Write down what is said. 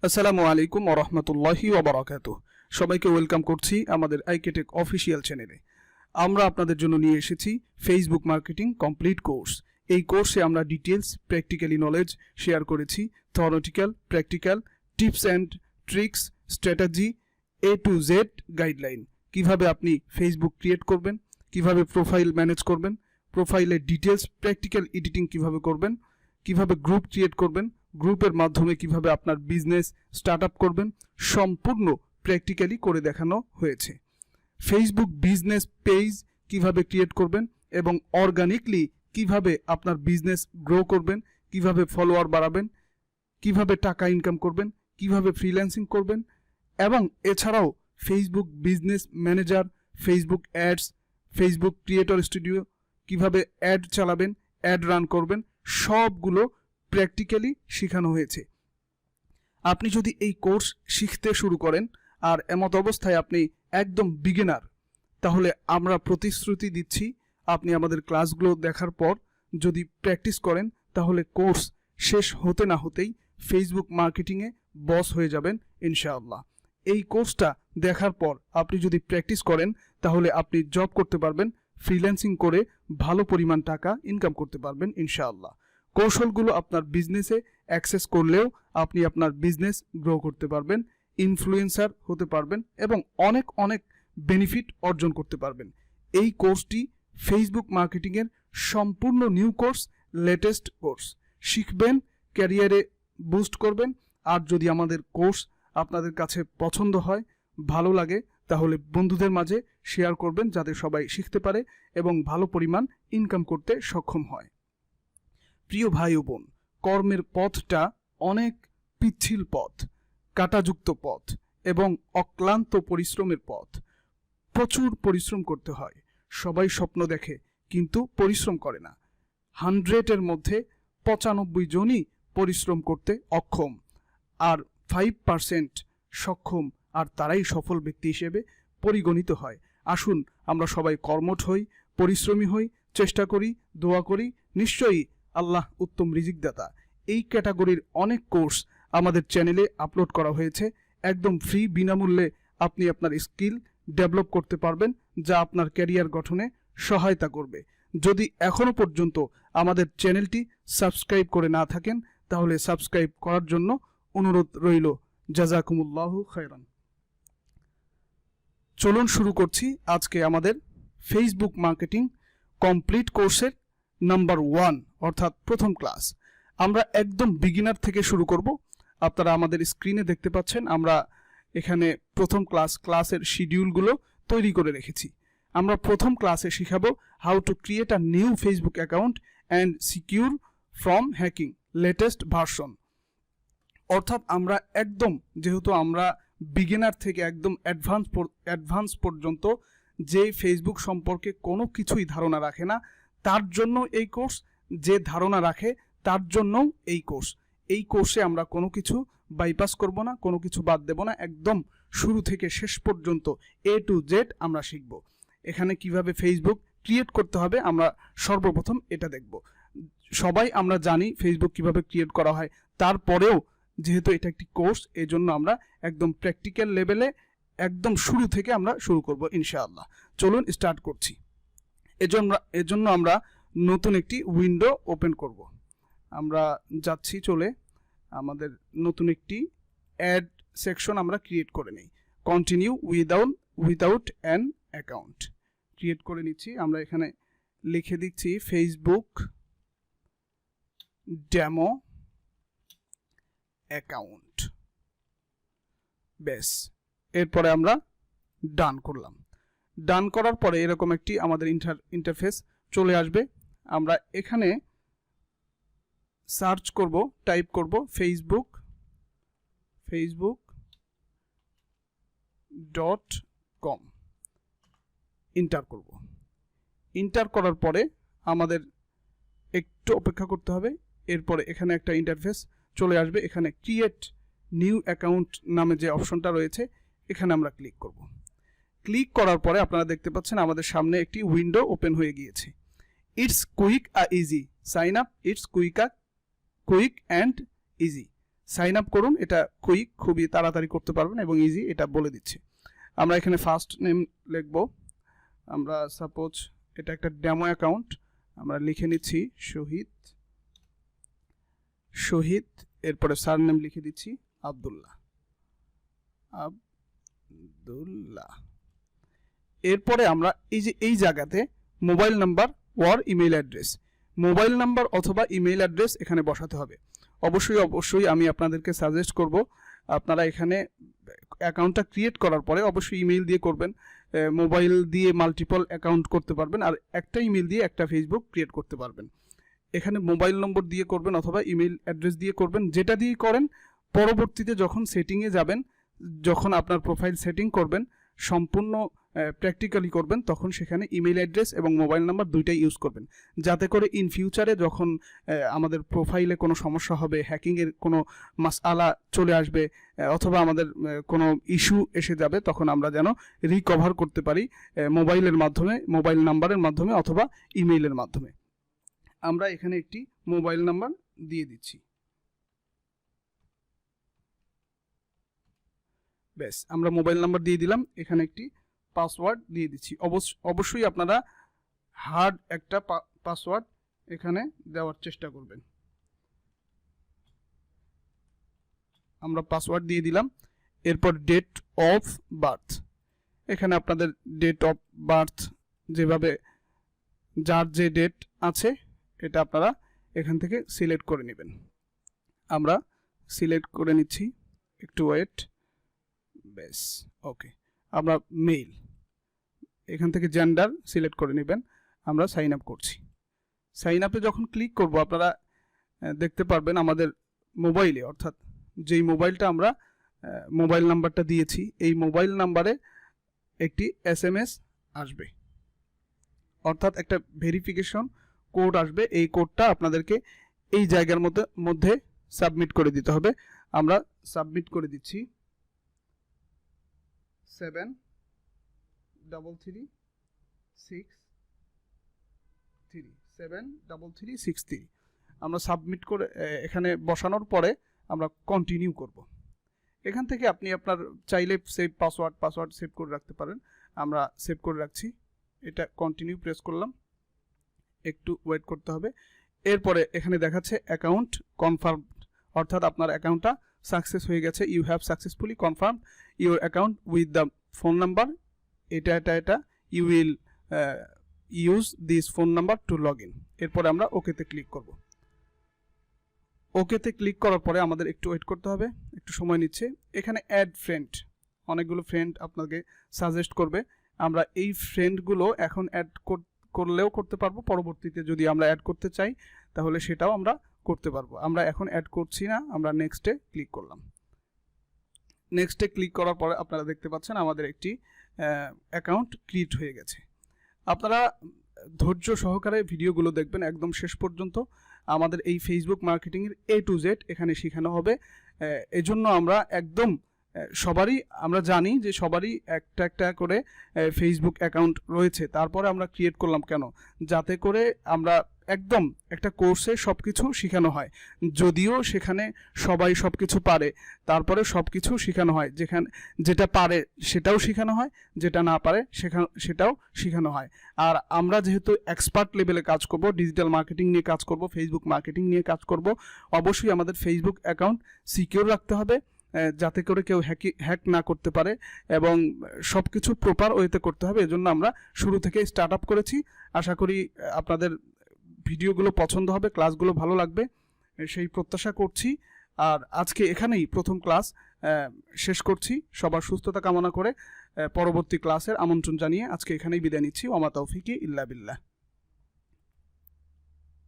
আসসালামু আলাইকুম ওয়া রাহমাতুল্লাহি ওয়া বারাকাতুহু। সবাইকে ওয়েলকাম করছি আমাদের আইকেটেক অফিসিয়াল চ্যানেলে। আমরা আপনাদের জন্য নিয়ে এসেছি ফেসবুক মার্কেটিং কমপ্লিট কোর্স। এই কোর্সে আমরা ডিটেইলস প্র্যাকটিক্যালি নলেজ শেয়ার করেছি, theoretical practical tips and tricks, strategy A to Z guideline. কিভাবে আপনি ফেসবুক ক্রিয়েট করবেন, কিভাবে প্রোফাইল ম্যানেজ করবেন, প্রোফাইলের ডিটেইলস প্র্যাকটিক্যাল এডিটিং কিভাবে করবেন, কিভাবে গ্রুপ ক্রিয়েট করবেন, গ্রুপের মাধ্যমে কিভাবে আপনার বিজনেস স্টার্ট আপ করবেন, সম্পূর্ণ প্র্যাকটিক্যালি করে দেখানো হয়েছে। ফেসবুক বিজনেস পেজ কিভাবে ক্রিয়েট করবেন এবং অর্গানিকলি কিভাবে আপনার বিজনেস গ্রো করবেন, কিভাবে ফলোয়ার বাড়াবেন, কিভাবে টাকা ইনকাম করবেন, কিভাবে ফ্রিল্যান্সিং করবেন, এবং এছাড়াও Facebook business manager, Facebook ads, Facebook creator studio কিভাবে অ্যাড চালাবেন, অ্যাড রান করবেন, সবগুলো প্র্যাকটিক্যালি শেখানো হয়েছে। আপনি যদি এই কোর্স শিখতে শুরু করেন আর এমত অবস্থায় আপনি একদম বিগিনার, তাহলে আমরা প্রতিশ্রুতি দিচ্ছি আপনি আমাদের ক্লাসগুলো দেখার পর যদি প্র্যাকটিস করেন তাহলে কোর্স শেষ হতে না হতেই ফেসবুক মার্কেটিংয়ে বস হয়ে যাবেন ইনশাআল্লাহ। এই কোর্সটা দেখার পর আপনি যদি প্র্যাকটিস করেন তাহলে আপনি জব করতে পারবেন, ফ্রিল্যান্সিং করে ভালো পরিমাণ টাকা ইনকাম করতে পারবেন ইনশাআল্লাহ। কৌশলগুলো আপনার বিজনেসে অ্যাক্সেস করলেও আপনি আপনার বিজনেস গ্রো করতে পারবেন, ইনফ্লুয়েন্সার হতে পারবেন এবং অনেক অনেক বেনিফিট অর্জন করতে পারবেন। এই কোর্সটি ফেসবুক মার্কেটিংয়ের সম্পূর্ণ নিউ কোর্স, লেটেস্ট কোর্স। শিখবেন, ক্যারিয়ারে বুস্ট করবেন। আর যদি আমাদের কোর্স আপনাদের কাছে পছন্দ হয়, ভালো লাগে, তাহলে বন্ধুদের মাঝে শেয়ার করবেন যাতে সবাই শিখতে পারে এবং ভালো পরিমাণ ইনকাম করতে সক্ষম হয়। প্রিয় ভাই ও বোন, কর্মের পথটা অনেক পিচ্ছিল পথ, কাঁটাযুক্ত পথ এবং অক্লান্ত পরিশ্রমের পথ। প্রচুর পরিশ্রম করতে হয়। সবাই স্বপ্ন দেখে কিন্তু পরিশ্রম করে না। 100-এর মধ্যে 95 জনই পরিশ্রম করতে অক্ষম, আর 5% সক্ষম, আর তারাই সফল ব্যক্তি হিসেবে পরিগণিত হয়। আসুন আমরা সবাই কর্মঠ হই, পরিশ্রমী হই, চেষ্টা করি, দোয়া করি। নিশ্চয়ই আল্লাহ উত্তম রিজিকদাতা। এই ক্যাটাগরির অনেক কোর্স আমাদের চ্যানেলে আপলোড করা হয়েছে। একদম ফ্রি, বিনামূল্যে আপনি আপনার স্কিল ডেভেলপ করতে পারবেন, যা আপনার ক্যারিয়ার গঠনে সহায়তা করবে। যদি এখনো পর্যন্ত আমাদের চ্যানেলটি সাবস্ক্রাইব করে না থাকেন তাহলে সাবস্ক্রাইব করার জন্য অনুরোধ রইল। জাযাকুমুল্লাহু খায়রান। চলুন শুরু করছি আজকে আমাদের ফেসবুক মার্কেটিং কমপ্লিট কোর্সের নাম্বার 1 অর্থাৎ প্রথম ক্লাস। আমরা একদম বিগিনার থেকে শুরু করব। আপনারা আমাদের স্ক্রিনে দেখতে পাচ্ছেন আমরা এখানে প্রথম ক্লাসের শিডিউলগুলো তৈরি করে রেখেছি। আমরা প্রথম ক্লাসে শিখাবো how to create a new Facebook account and secure from hacking latest version. অর্থাৎ আমরা একদম, যেহেতু আমরা বিগিনার থেকে একদম অ্যাডভান্স পর্যন্ত যে ফেসবুক সম্পর্কে কোনো কিছুই ধারণা রাখে না তার জন্য এই কোর্স, যে ধারণা রাখে তার জন্যও এই কোর্স। এই কোর্সে আমরা কোনো কিছু বাইপাস করব না, কোনো কিছু বাদ দেব না। একদম শুরু থেকে শেষ পর্যন্ত এ টু জেড আমরা শিখব। এখানে কিভাবে ফেসবুক ক্রিয়েট করতে হবে আমরা সর্বপ্রথম এটা দেখব। সবাই আমরা জানি ফেসবুক কিভাবে ক্রিয়েট করা হয়, তারপরেও যেহেতু এটা একটি কোর্স, এই জন্য আমরা একদম প্র্যাকটিক্যাল লেভেলে একদম শুরু থেকে আমরা শুরু করব ইনশাআল্লাহ। চলুন স্টার্ট করছি। এজন্য আমরা নতুন একটি উইন্ডো ওপেন করব। আমরা যাচ্ছি, চলে আমাদের নতুন একটি অ্যাড সেকশন আমরা ক্রিয়েট করে নিই। Continue without an account create করে নিচ্ছি। আমরা এখানে লিখে দিচ্ছি ফেসবুক ডেমো অ্যাকাউন্ট। বেশ, এরপরে আমরা ডান করলাম। ডান করার পরে এরকম একটি আমাদের ইন্টারফেস চলে আসবে। আমরা এখানে সার্চ করব, টাইপ করব facebook.com, এন্টার করব। এন্টার করার পরে আমাদের একটু অপেক্ষা করতে হবে। এরপরে এখানে একটা ইন্টারফেস চলে আসবে। এখানে ক্রিয়েট নিউ অ্যাকাউন্ট নামে যে অপশনটা রয়েছে এখানে আমরা ক্লিক করব। ক্লিক করার পরে আপনারা দেখতে পাচ্ছেন আমাদের সামনে একটি উইন্ডো ওপেন হয়ে গিয়েছে। It's quick easy sign up, it's quick and easy. Sign up করুন, এটা কুইক, খুবই তাড়াতাড়ি করতে পারবেন এবং ইজি, এটা বলে দিচ্ছি। আমরা এখানে ফার্স্ট নেম লিখব, আমরা সাপোজ এটা একটা ডেমো অ্যাকাউন্ট, আমরা লিখে নিচ্ছি শহীদ, এরপরে সার নেম লিখে দিচ্ছি আব্দুল্লাহ। এরপরে আমরা এই জায়গাতে মোবাইল নাম্বার ওর ইমেল অ্যাড্রেস, মোবাইল নাম্বার অথবা ইমেল অ্যাড্রেস এখানে বসাতে হবে। অবশ্যই আমি আপনাদেরকে সাজেস্ট করব আপনারা এখানে অ্যাকাউন্টটা ক্রিয়েট করার পরে অবশ্যই ইমেল দিয়ে করবেন। মোবাইল দিয়ে মাল্টিপল অ্যাকাউন্ট করতে পারবেন, আর একটা ইমেল দিয়ে একটা ফেসবুক ক্রিয়েট করতে পারবেন। এখানে মোবাইল নম্বর দিয়ে করবেন অথবা ইমেল অ্যাড্রেস দিয়ে করবেন, যেটা দিয়ে করেন পরবর্তীতে যখন সেটিংয়ে যাবেন, যখন আপনার প্রোফাইল সেটিং করবেন, সম্পূর্ণ প্র্যাকটিক্যালি করবেন, তখন সেখানে ইমেল অ্যাড্রেস এবং মোবাইল নাম্বার দুইটাই ইউজ করবেন, যাতে করে ইন ফিউচারে যখন আমাদের প্রোফাইলে কোনো সমস্যা হবে, হ্যাকিংয়ের কোনো মাসআলা চলে আসবে অথবা আমাদের কোনো ইস্যু এসে যাবে, তখন আমরা যেন রিকভার করতে পারি মোবাইলের মাধ্যমে, মোবাইল নাম্বারের মাধ্যমে অথবা ইমেইলের মাধ্যমে। আমরা এখানে একটি মোবাইল নাম্বার দিয়ে দিচ্ছি, ব্যাস আমরা মোবাইল নাম্বার দিয়ে দিলাম। এখানে একটি পাসওয়ার্ড দিয়ে দিচ্ছি। অবশ্যই আপনারা হার্ড একটা পাসওয়ার্ড এখানে দেওয়ার চেষ্টা করবেন। আমরা পাসওয়ার্ড দিয়ে দিলাম। এরপর ডেট অফ বার্থ, এখানে আপনাদের ডেট অফ বার্থ যেভাবে যার যে ডেট আছে এটা আপনারা এখান থেকে সিলেক্ট করে নেবেন। আমরা সিলেক্ট করে নিচ্ছি, একটু ওয়েট, বেশ ওকে। আমরা মেইল, এখান থেকে জেন্ডার সিলেক্ট করে নেবেন। আমরা সাইন আপ করছি। সাইন আপে যখন ক্লিক করব আপনারা দেখতে পারবেন আমাদের মোবাইলে, অর্থাৎ যেই মোবাইলটা আমরা মোবাইল নাম্বারটা দিয়েছি, এই মোবাইল নাম্বারে একটি SMS আসবে, অর্থাৎ একটা ভেরিফিকেশন কোড আসবে। এই কোডটা আপনাদেরকে এই জায়গার মধ্যে সাবমিট করে দিতে হবে। আমরা সাবমিট করে দিচ্ছি 73363 আমরা সাবমিট করে এখানে বসানোর পরে আমরা কন্টিনিউ করব। এখান থেকে আপনি আপনার চাইলে সেভ পাসওয়ার্ড সেভ করে রাখতে পারেন। আমরা সেভ করে রাখছি। এটা কন্টিনিউ প্রেস করলাম, একটু ওয়েট করতে হবে। এরপরে এখানে দেখাচ্ছে অ্যাকাউন্ট কনফার্ম, অর্থাৎ আপনার অ্যাকাউন্টটা সাকসেস হয়ে গেছে। You have successfully confirm your account with the phone number, এটা you will use this phone number to log in. এরপরে আমরা ওকেতে ক্লিক করব। ওকেতে ক্লিক করার পরে আমাদের একটু ওয়েট করতে হবে, একটু সময় নিচ্ছে। এখানে অ্যাড ফ্রেন্ড, অনেকগুলো ফ্রেন্ড আপনাকে সাজেস্ট করবে। আমরা এই ফ্রেন্ডগুলো এখন অ্যাড করলেও করতে পারবো, পরবর্তীতে যদি আমরা অ্যাড করতে চাই তাহলে সেটাও আমরা করতে পারবো। আমরা এখন অ্যাড করছি না, আমরা নেক্সটে ক্লিক করলাম। নেক্সটে ক্লিক করার পরে আপনারা দেখতে পাচ্ছেন আমাদের একটি অ্যাকাউন্ট ক্রিয়েট হয়ে গেছে। আপনারা ধৈর্য সহকারে ভিডিওগুলো দেখবেন একদম শেষ পর্যন্ত। আমাদের এই ফেসবুক মার্কেটিংয়ের A to Z এখানে শেখানো হবে। এজন্য আমরা একদম সবারই, আমরা জানি যে সবারই একটা করে ফেসবুক অ্যাকাউন্ট রয়েছে, তারপরে আমরা ক্রিয়েট করলাম কেন, যাতে করে আমরা একদম একটা কোর্সে সব কিছু শেখানো হয়। যদিও সেখানে সবাই সব কিছু পারে, তারপরে সব কিছু শেখানো হয়। যেটা পারে সেটাও শেখানো হয়, যেটা না পারে সেটাও শেখানো হয়। আর আমরা যেহেতু এক্সপার্ট লেভেলে কাজ করব, ডিজিটাল মার্কেটিং নিয়ে কাজ করব, ফেসবুক মার্কেটিং নিয়ে কাজ করব, অবশ্যই আমাদের ফেসবুক অ্যাকাউন্ট সিকিউর রাখতে হবে, যাতে করে কেউ হ্যাক না করতে পারে, এবং সব কিছু প্রপার ওয়েতে করতে হবে। এজন্য আমরা শুরু থেকে স্টার্ট আপ করেছি। আশা করি আপনাদের ভিডিওগুলো পছন্দ হবে, ক্লাসগুলো ভালো লাগবে, সেই প্রত্যাশা করছি। আর আজকে এখানেই প্রথম ক্লাস শেষ করছি। সবার সুস্থতা কামনা করে পরবর্তী ক্লাসের আমন্ত্রণ জানিয়ে আজকে এখানেই বিদায় নিচ্ছি। ওয়া মা তাওফিকি ইল্লা বিল্লাহ।